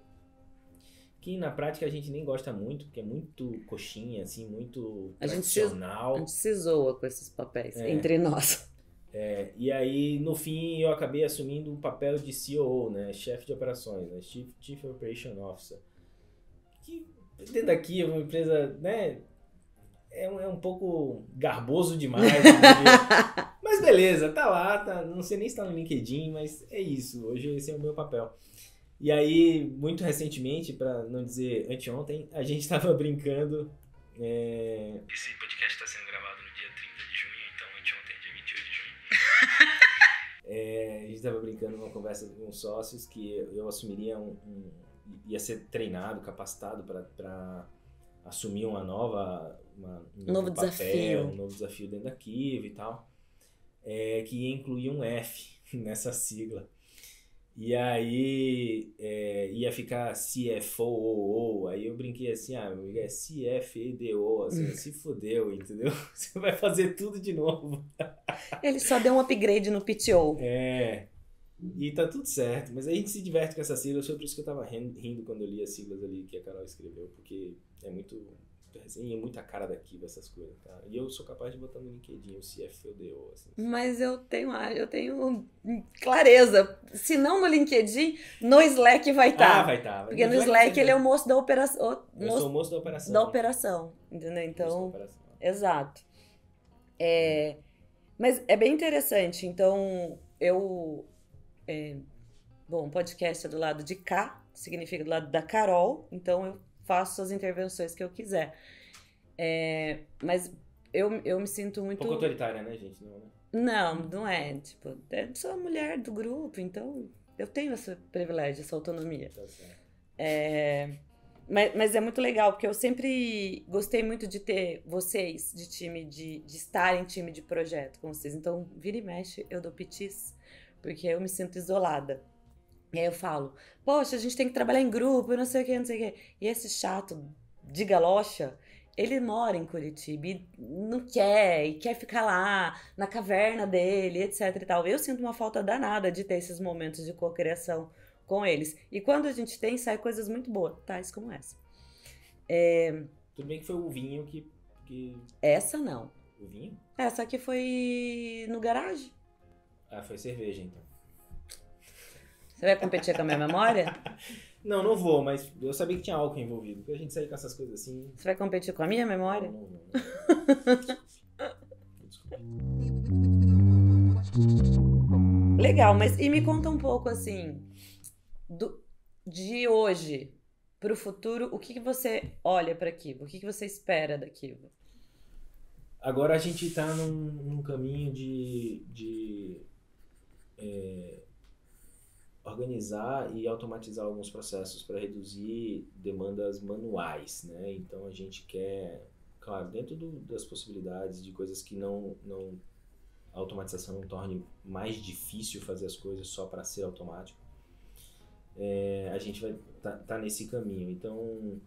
Que na prática a gente nem gosta muito, porque é muito coxinha, assim, muito tradicional. A gente se zoa com esses papéis, entre nós. E aí, no fim, eu acabei assumindo o papel de COO, né? Chefe de operações, né? Chief Operation Officer. Que, dentro daqui, é uma empresa, né? É um pouco garboso demais, eu diria. Mas beleza, tá lá, não sei nem se tá no LinkedIn, mas é isso. Hoje esse é o meu papel. E aí, muito recentemente, para não dizer anteontem, a gente tava brincando. Esse podcast está sendo gravado no dia 30 de junho, então anteontem, dia 28 de junho. A gente tava brincando numa conversa com os sócios que eu assumiria ia ser treinado, capacitado para assumir um novo desafio. Um novo desafio dentro da Kiva e tal, que ia incluir um F nessa sigla. E aí ia ficar CFOO, aí eu brinquei assim, meu amigo, é CFEDO, assim, se fodeu, entendeu? Você vai fazer tudo de novo. Ele só deu um upgrade no PTO. E tá tudo certo, mas a gente se diverte com essas siglas, foi por isso que eu tava rindo quando eu li as siglas ali que a Carol escreveu, porque é muita cara daqui essas coisas, tá? E eu sou capaz de botar no LinkedIn o CFODO, assim. Mas eu tenho clareza, se não no LinkedIn, no Slack vai estar. Vai estar. Porque no Slack ele é o moço da operação. Eu sou o moço da operação. Da operação, entendeu? Então, operação. Exato. Mas é bem interessante, então bom, podcast é do lado de cá, significa do lado da Carol, então eu faço as intervenções que eu quiser. Mas eu me sinto muito... Um pouco autoritária, né, gente? Não é. Tipo, eu sou a mulher do grupo, então eu tenho esse privilégio, essa autonomia. Tá certo. Mas é muito legal, porque eu sempre gostei muito de ter vocês de time, de estar em time de projeto com vocês. Então, vira e mexe, eu dou pitis, porque eu me sinto isolada. E aí eu falo, poxa, a gente tem que trabalhar em grupo, eu não sei o que, não sei o que. E esse chato de galocha, ele mora em Curitiba e não quer, e quer ficar lá, na caverna dele, etc e tal. Eu sinto uma falta danada de ter esses momentos de cocriação com eles. E quando a gente tem, sai coisas muito boas, tais como essa. Tudo bem que foi o vinho que... Essa não. O vinho? Essa aqui foi no garagem. Foi cerveja, então. Você vai competir com a minha memória? Não vou, mas eu sabia que tinha álcool envolvido. Porque a gente sair com essas coisas assim... Você vai competir com a minha memória? Não. Desculpa. Legal, mas e me conta um pouco, assim, de hoje pro futuro, o que você olha para Kiva? O que você espera da Kiva? Agora a gente tá num caminho de organizar e automatizar alguns processos para reduzir demandas manuais, né? Então a gente quer, claro, dentro das possibilidades de coisas que a automatização não torne mais difícil fazer as coisas só para ser automático, a gente vai tá nesse caminho. Então,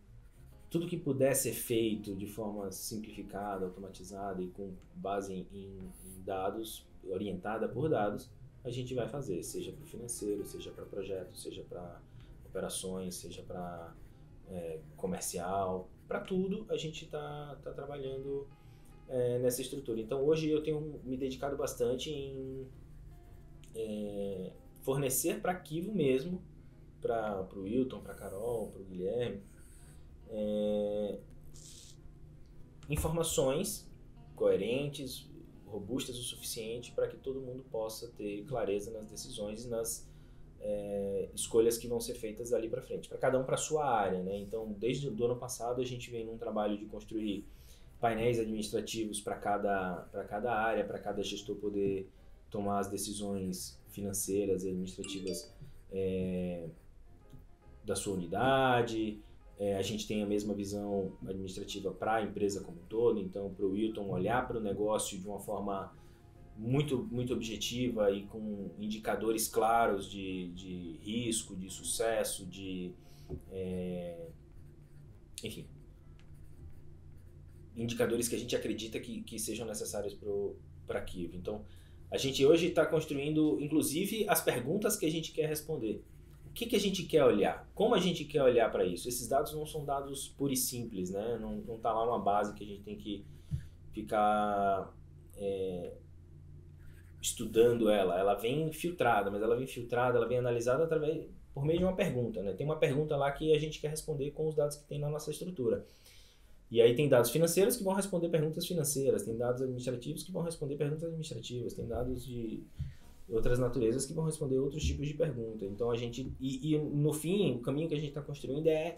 tudo que puder ser feito de forma simplificada, automatizada e com base em dados, orientada por dados, a gente vai fazer, seja para o financeiro, seja para projetos, seja para operações, seja para comercial, para tudo a gente está trabalhando nessa estrutura. Então hoje eu tenho me dedicado bastante em fornecer para a Kivo mesmo, para o Wilton, para a Carol, para o Guilherme, informações coerentes, robustas o suficiente para que todo mundo possa ter clareza nas decisões e nas escolhas que vão ser feitas dali para frente, para cada um para a sua área, né? Então, desde o ano passado a gente vem num trabalho de construir painéis administrativos para cada área, para cada gestor poder tomar as decisões financeiras e administrativas da sua unidade. A gente tem a mesma visão administrativa para a empresa como um todo, então para o Wilton olhar para o negócio de uma forma muito, muito objetiva e com indicadores claros de risco, de sucesso, enfim, indicadores que a gente acredita que sejam necessários para a Kiva. Então, a gente hoje está construindo, inclusive, as perguntas que a gente quer responder. O que a gente quer olhar? Como a gente quer olhar para isso? Esses dados não são dados puros e simples, né? Não está lá uma base que a gente tem que ficar estudando ela vem filtrada, mas ela vem filtrada, ela vem analisada por meio de uma pergunta, né? Tem uma pergunta lá que a gente quer responder com os dados que tem na nossa estrutura. E aí tem dados financeiros que vão responder perguntas financeiras, tem dados administrativos que vão responder perguntas administrativas, tem dados de outras naturezas que vão responder outros tipos de pergunta. Então a gente... E no fim, o caminho que a gente está construindo é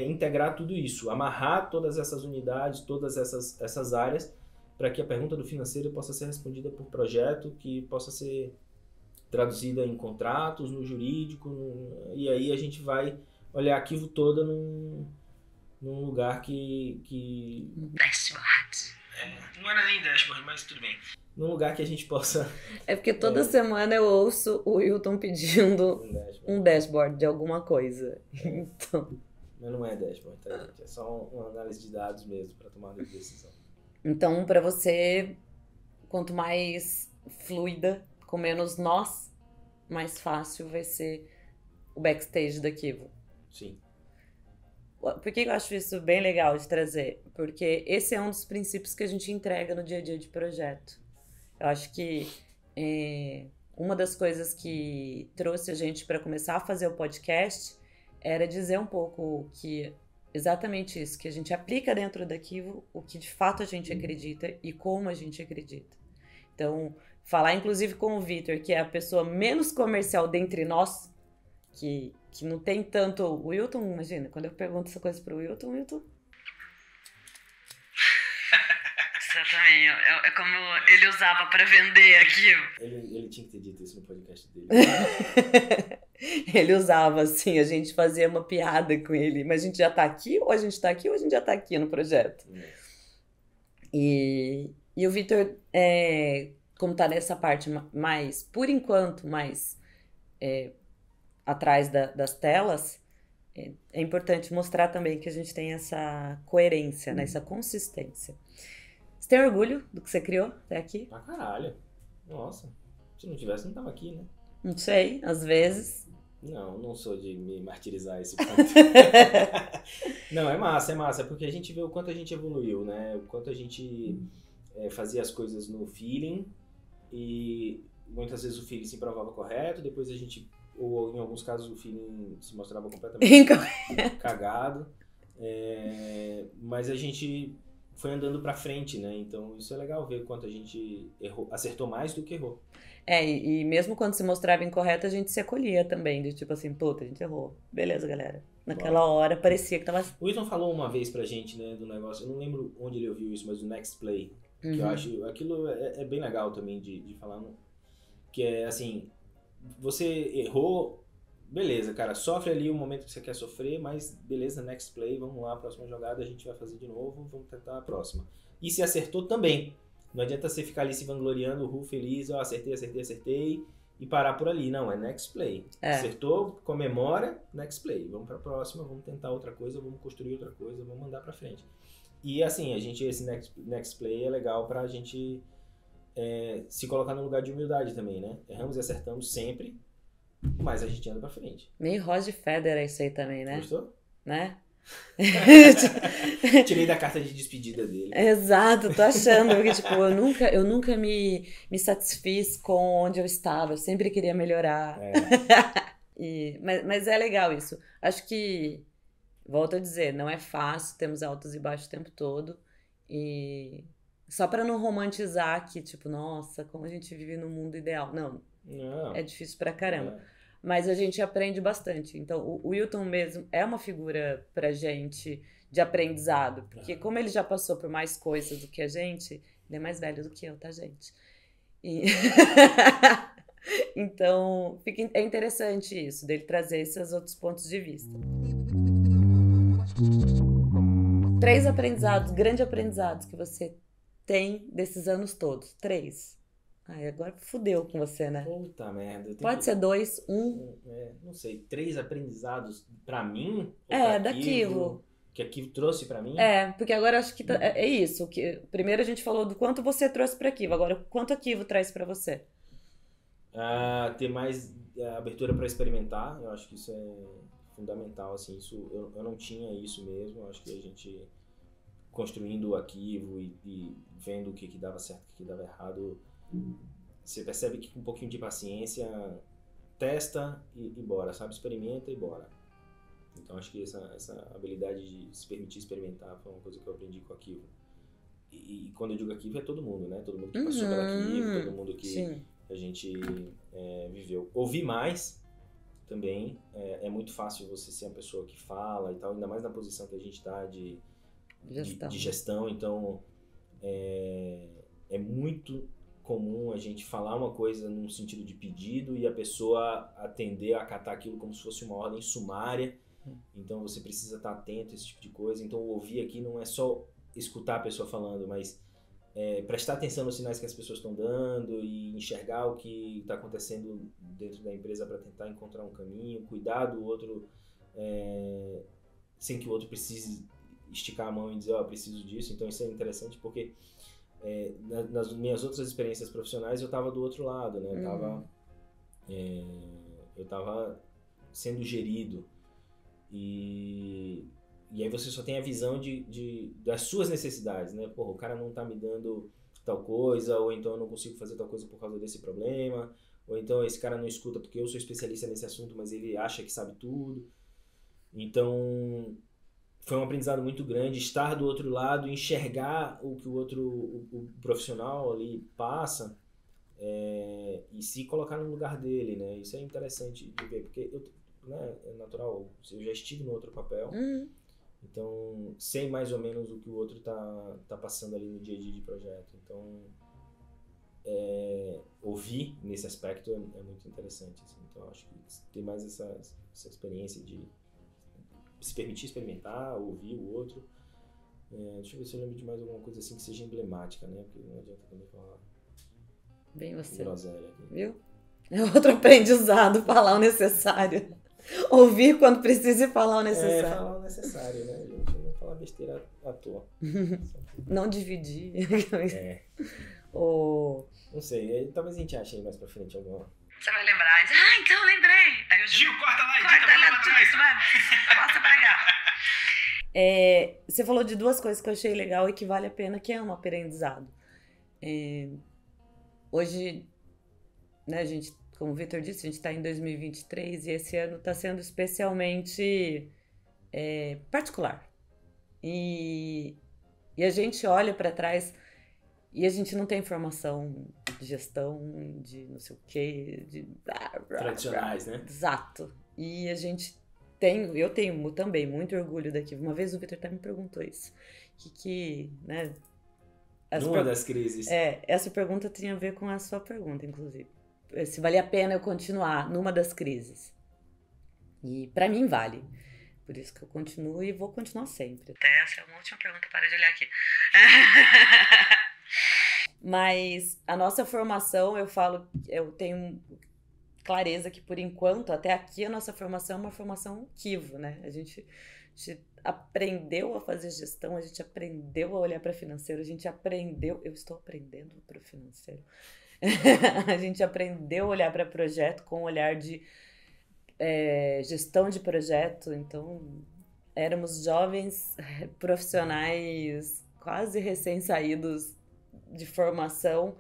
integrar tudo isso, amarrar todas essas unidades, todas essas áreas, para que a pergunta do financeiro possa ser respondida por projeto, que possa ser traduzida em contratos, no jurídico, e aí a gente vai olhar arquivo todo num lugar que... Dashboard. Não era nem dashboard, mas tudo bem. Num lugar que a gente possa... É porque toda semana eu ouço o Wilton pedindo um dashboard de alguma coisa. Então... Mas não é dashboard, tá, gente? É só uma análise de dados mesmo para tomar uma decisão. Então, para você, quanto mais fluida, com menos nós, mais fácil vai ser o backstage da Kivo. Sim. Por que eu acho isso bem legal de trazer? Porque esse é um dos princípios que a gente entrega no dia a dia de projeto. Eu acho que uma das coisas que trouxe a gente para começar a fazer o podcast era dizer um pouco que exatamente isso, que a gente aplica dentro da Kivo o que de fato a gente acredita e como a gente acredita. Então, falar inclusive com o Vitor, que é a pessoa menos comercial dentre nós, que não tem tanto... O Wilton, imagina, quando eu pergunto essa coisa pro Wilton... Isso também, é como ele usava pra vender aquilo. Ele tinha que ter dito isso no podcast dele. Ele usava assim, a gente fazia uma piada com ele, mas a gente já tá aqui, ou a gente tá aqui, ou a gente já tá aqui no projeto. E o Vitor, como tá nessa parte mais, por enquanto, mais atrás das telas, é importante mostrar também que a gente tem essa coerência, né, essa consistência. Você tem orgulho do que você criou até aqui? Pra caralho. Nossa. Se não tivesse, não tava aqui, né? Não sei, às vezes. Não sou de me martirizar esse ponto. Não, é massa, porque a gente vê o quanto a gente evoluiu, né? O quanto a gente fazia as coisas no feeling e muitas vezes o feeling se provava correto, depois a gente, ou em alguns casos o feeling se mostrava completamente cagado, mas a gente foi andando pra frente, né? Então isso é legal ver o quanto a gente acertou mais do que errou. E mesmo quando se mostrava incorreto, a gente se acolhia também, de tipo assim, puta, a gente errou. Beleza, galera. Naquela hora parecia que tava... O Wilton falou uma vez pra gente, né, do negócio, eu não lembro onde ele ouviu isso, mas do Next Play, que eu acho, aquilo é bem legal também de falar, que é assim, você errou, beleza, cara, sofre ali o momento que você quer sofrer, mas beleza, Next Play, vamos lá, próxima jogada a gente vai fazer de novo, vamos tentar a próxima. E se acertou também. Não adianta você ficar ali se vangloriando, feliz, acertei, e parar por ali. Não, é next play. Acertou, comemora, next play. Vamos pra próxima, vamos tentar outra coisa, vamos construir outra coisa, vamos mandar pra frente. E assim, esse next play é legal pra gente se colocar no lugar de humildade também, né? Erramos e acertamos sempre, mas a gente anda pra frente. Meio Roger Federer isso aí também, né? Gostou? Né? Tirei da carta de despedida dele. Exato, tô achando, porque tipo, eu nunca me satisfiz com onde eu estava, eu sempre queria melhorar. Mas é legal isso. Acho que, volto a dizer, não é fácil, temos altos e baixos o tempo todo, e só pra não romantizar que, tipo, nossa, como a gente vive no mundo ideal. Não. É difícil pra caramba. Mas a gente aprende bastante. Então, o Wilton mesmo é uma figura pra gente de aprendizado. Porque como ele já passou por mais coisas do que a gente, ele é mais velho do que eu, tá, gente? Então, é interessante isso, dele trazer esses outros pontos de vista. 3 aprendizados, grandes aprendizados que você tem desses anos todos. 3. Ai, agora fudeu com você, né? Puta merda. Pode ser 2, 1. Não sei, 3 aprendizados pra mim? Daquilo. Que aquilo trouxe pra mim? Porque agora eu acho que é isso. Que, primeiro a gente falou do quanto você trouxe pra Kivo, agora quanto a Kivo traz pra você? Ter mais abertura pra experimentar, eu acho que isso é fundamental, assim, isso, eu não tinha isso mesmo, eu acho que a gente construindo o Kivo e vendo o que dava certo e o que dava errado, você percebe que com um pouquinho de paciência, testa e bora, sabe? Experimenta e bora. Então acho que essa habilidade de se permitir experimentar foi uma coisa que eu aprendi com a Kivo. E quando eu digo a Kivo é todo mundo, né? Todo mundo que passou pela Kivo, todo mundo que Sim. a gente viveu. Ouvir mais também, é muito fácil você ser uma pessoa que fala e tal, ainda mais na posição que a gente está de gestão. Então é muito comum a gente falar uma coisa num sentido de pedido e a pessoa atender a acatar aquilo como se fosse uma ordem sumária. Então você precisa estar atento a esse tipo de coisa. Então ouvir aqui não é só escutar a pessoa falando, mas prestar atenção nos sinais que as pessoas estão dando e enxergar o que está acontecendo dentro da empresa para tentar encontrar um caminho, cuidar do outro sem que o outro precise esticar a mão e dizer, preciso disso. Então isso é interessante porque nas minhas outras experiências profissionais eu estava do outro lado, né? Eu estava sendo gerido e aí você só tem a visão das suas necessidades, né? Porra, o cara não tá me dando tal coisa, ou então eu não consigo fazer tal coisa por causa desse problema, ou então esse cara não escuta porque eu sou especialista nesse assunto, mas ele acha que sabe tudo. Então foi um aprendizado muito grande estar do outro lado, enxergar o que o profissional ali passa e se colocar no lugar dele, né? Isso é interessante de ver, porque é natural, eu já estive no outro papel, então sei mais ou menos o que o outro tá passando ali no dia a dia de projeto. Então ouvir nesse aspecto é muito interessante, assim. Então acho que ter mais essa experiência de se permitir experimentar, ouvir o outro. Deixa eu ver se eu lembro de mais alguma coisa assim que seja emblemática, né? Porque não adianta também falar Bem você, groselha aqui. Viu? É outro aprendizado, falar o necessário. Ouvir quando precisa e falar o necessário. Falar o necessário, né, gente? Não falar besteira à toa. Não dividir. Não sei, talvez a gente ache aí mais pra frente alguma. Você vai lembrar. Então lembrei. Aí eu Gil, corta lá, corta edita lá pra trás. tudo, passa pra cá. Você falou de duas coisas que eu achei legal e que vale a pena, que é um aprendizado. Hoje, né, a gente, como o Vitor disse, a gente está em 2023 e esse ano está sendo especialmente particular. E a gente olha para trás e a gente não tem informação de gestão, de não sei o quê, de... Tradicionais, né? Exato. E a gente eu tenho também muito orgulho daqui. Uma vez o Vitor até me perguntou isso. Né? Numa das crises. Essa pergunta tinha a ver com a sua pergunta, inclusive. Se valia a pena eu continuar numa das crises. E pra mim vale. Por isso que eu continuo e vou continuar sempre. Essa é uma última pergunta, para de olhar aqui. Mas a nossa formação, eu tenho clareza que por enquanto, até aqui a nossa formação é uma formação Kivo, né? A gente aprendeu a fazer gestão, a gente aprendeu a olhar para financeiro, eu estou aprendendo para o financeiro. A gente aprendeu a olhar para projeto com um olhar de gestão de projeto. Então, éramos jovens profissionais quase recém-saídos de formação.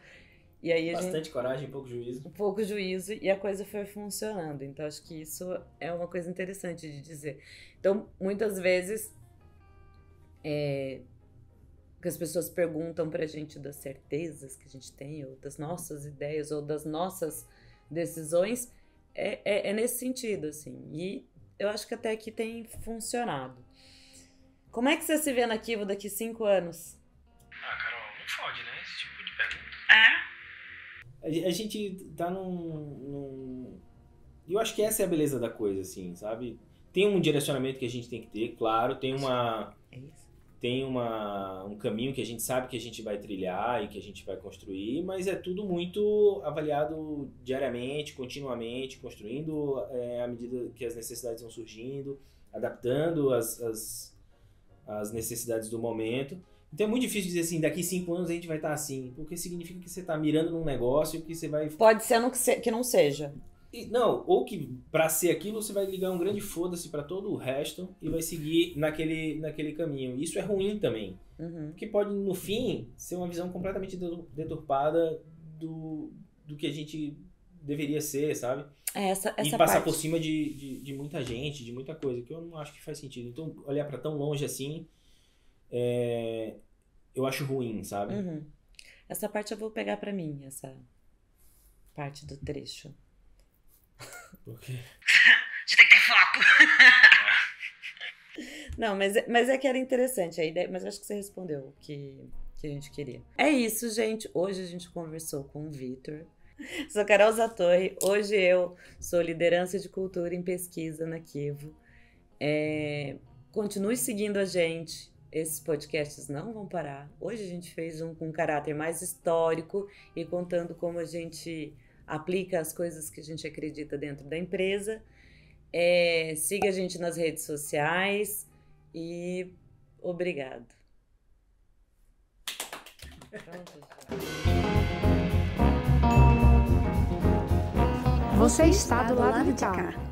E aí Bastante coragem, pouco juízo. Pouco juízo, e a coisa foi funcionando. Então, acho que isso é uma coisa interessante de dizer. Então, muitas vezes, que as pessoas perguntam pra gente das certezas que a gente tem, ou das nossas ideias, ou das nossas decisões, é nesse sentido, assim. E eu acho que até aqui tem funcionado. Como é que você se vê na Kivo daqui 5 anos? Carol, não fode, né? Esse tipo de pergunta. A gente tá num... Eu acho que essa é a beleza da coisa, assim, sabe? Tem um direcionamento que a gente tem que ter, claro. Tem um caminho que a gente sabe que a gente vai trilhar e que a gente vai construir, mas é tudo muito avaliado diariamente, continuamente, construindo à medida que as necessidades vão surgindo, adaptando as necessidades do momento. Então é muito difícil dizer assim, daqui 5 anos a gente vai estar assim, porque significa que você está mirando num negócio que você vai... Pode ser que não seja. Não, ou que para ser aquilo você vai ligar um grande foda-se para todo o resto e vai seguir naquele caminho. Isso é ruim também, porque pode no fim ser uma visão completamente deturpada do que a gente deveria ser, sabe? Essa E passar parte. por cima de muita gente, de muita coisa, que eu não acho que faz sentido. Então, olhar pra tão longe assim, eu acho ruim, sabe? Uhum. Essa parte eu vou pegar pra mim, essa parte do trecho. Porque... A gente tem que ter foco. Não, mas é que era interessante a ideia, mas eu acho que você respondeu o que a gente queria. É isso, gente. Hoje a gente conversou com o Vitor. Sou Carol Zatorre. Hoje eu sou liderança de cultura em pesquisa na Kivo. Continue seguindo a gente. Esses podcasts não vão parar. Hoje a gente fez um com caráter mais histórico e contando como a gente aplica as coisas que a gente acredita dentro da empresa. Siga a gente nas redes sociais e obrigado. Pronto. Você está do lado de cá.